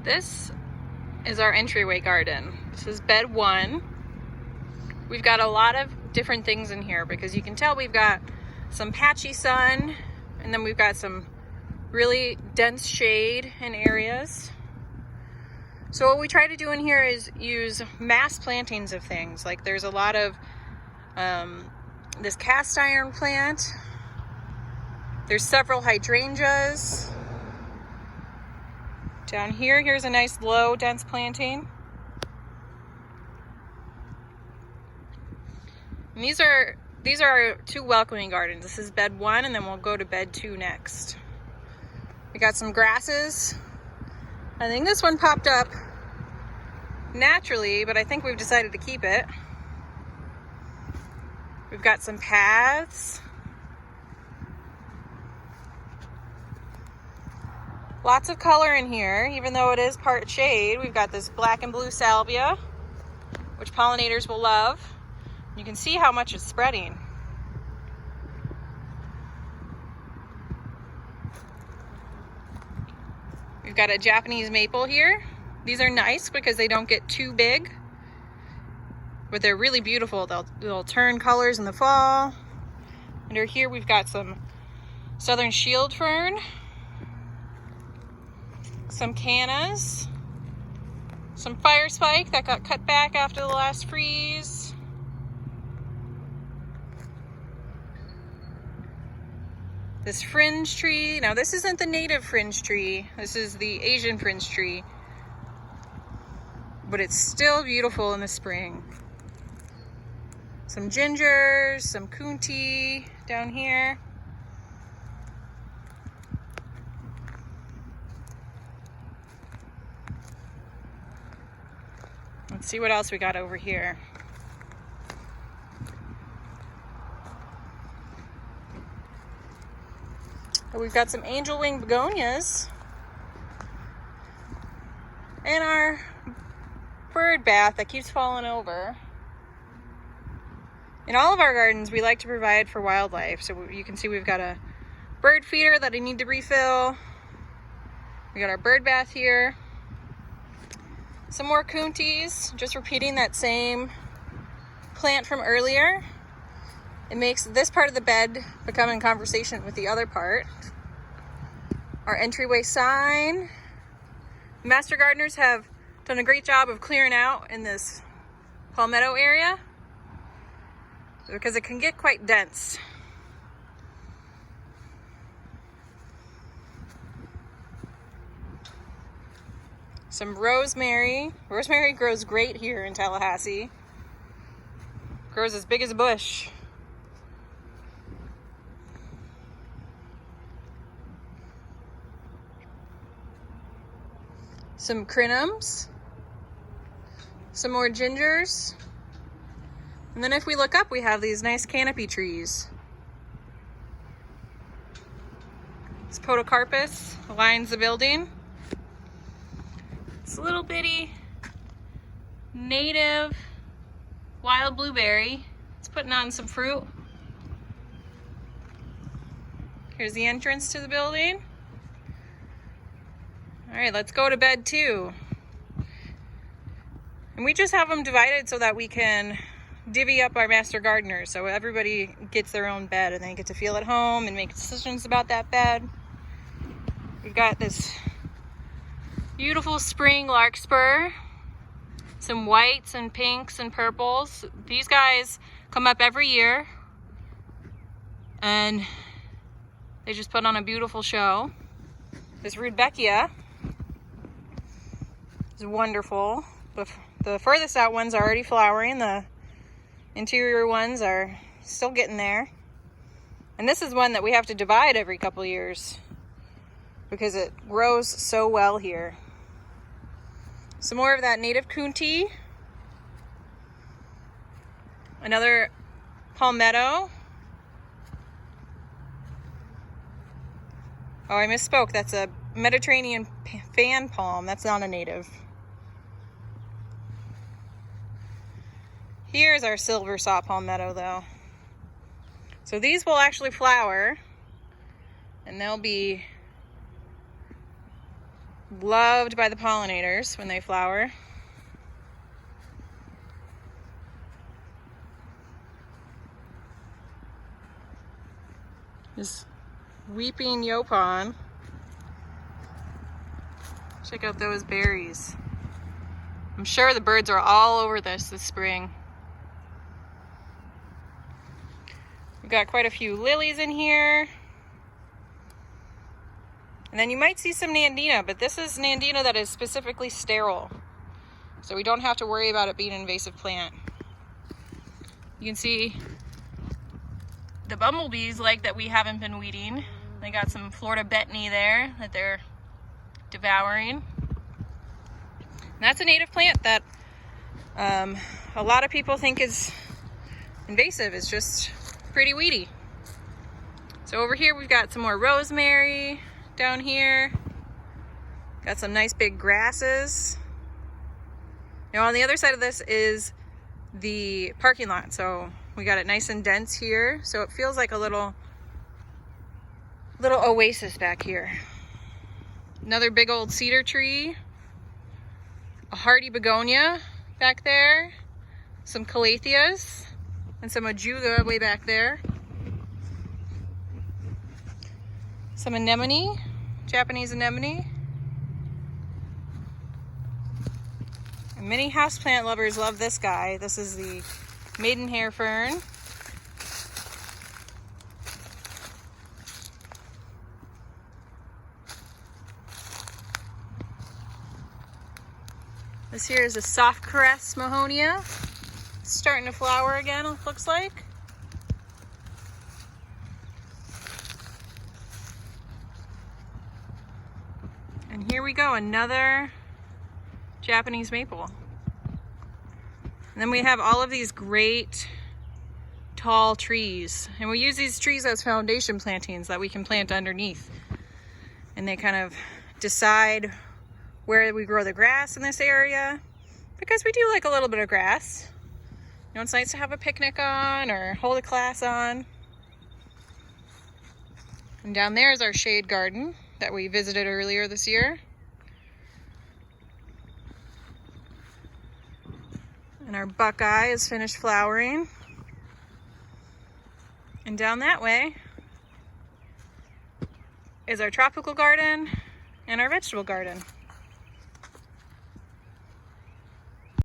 This is our entryway garden. This is bed 1. We've got a lot of different things in here because you can tell we've got some patchy sun, and then we've got some really dense shade in areas. So what we try to do in here is use mass plantings of things. Like there's a lot of this cast iron plant. There's several hydrangeas. Down here, here's a nice low dense planting. And these are our 2 welcoming gardens. This is bed 1, and then we'll go to bed 2 next. We got some grasses. I think this one popped up naturally, but I think we've decided to keep it. We've got some paths. Lots of color in here, even though it is part shade. We've got this black and blue salvia, which pollinators will love. You can see how much is spreading. We've got a Japanese maple here. These are nice because they don't get too big, but they're really beautiful. They'll turn colors in the fall. Under here we've got some southern shield fern, some cannas, some fire spike that got cut back after the last freeze. This fringe tree. Now this isn't the native fringe tree. This is the Asian fringe tree. But it's still beautiful in the spring. Some gingers, some kunti down here. Let's see what else we got over here. We've got some angel wing begonias and our bird bath that keeps falling over. In all of our gardens, we like to provide for wildlife. So you can see we've got a bird feeder that I need to refill. We got our bird bath here. Some more kuntis, just repeating that same plant from earlier. It makes this part of the bed become in conversation with the other part. Our entryway sign. Master gardeners have done a great job of clearing out in this palmetto area because it can get quite dense. Some rosemary. Rosemary grows great here in Tallahassee. Grows as big as a bush. Some crinums. Some more gingers. And then if we look up, we have these nice canopy trees. This podocarpus lines the building. It's a little bitty native wild blueberry. It's putting on some fruit. Here's the entrance to the building. All right, let's go to bed 2. And we just have them divided so that we can divvy up our master gardeners. So everybody gets their own bed and they get to feel at home and make decisions about that bed. We've got this beautiful spring larkspur, some whites and pinks and purples. These guys come up every year and they just put on a beautiful show. This rudbeckia is wonderful. The furthest out ones are already flowering. The interior ones are still getting there. And this is one that we have to divide every couple years because it grows so well here. Some more of that native kunti. Another palmetto. Oh, I misspoke. That's a Mediterranean fan palm. That's not a native. Here's our silver saw palmetto though. So these will actually flower and they'll be Loved by the pollinators when they flower. This weeping yaupon. Check out those berries. I'm sure the birds are all over this spring. We've got quite a few lilies in here. And then you might see some nandina, but this is nandina that is specifically sterile. So we don't have to worry about it being an invasive plant. You can see the bumblebees like that we haven't been weeding. They got some Florida betony there that they're devouring. And that's a native plant that a lot of people think is invasive. It's just pretty weedy. So over here we've got some more rosemary. Down here, got some nice big grasses. Now on the other side of this is the parking lot, so we got it nice and dense here, so it feels like a little oasis back here. Another big old cedar tree, a hardy begonia back there, some calatheas, and some ajuga way back there. Some anemone, Japanese anemone. And many houseplant lovers love this guy. This is the maidenhair fern. This here is a soft caress mahonia. It's starting to flower again, it looks like. And here we go, another Japanese maple. And then we have all of these great tall trees. And we use these trees as foundation plantings that we can plant underneath. And they kind of decide where we grow the grass in this area. Because we do like a little bit of grass. You know, it's nice to have a picnic on or hold a class on. And down there is our shade garden that we visited earlier this year. And our buckeye is finished flowering. And down that way is our tropical garden and our vegetable garden.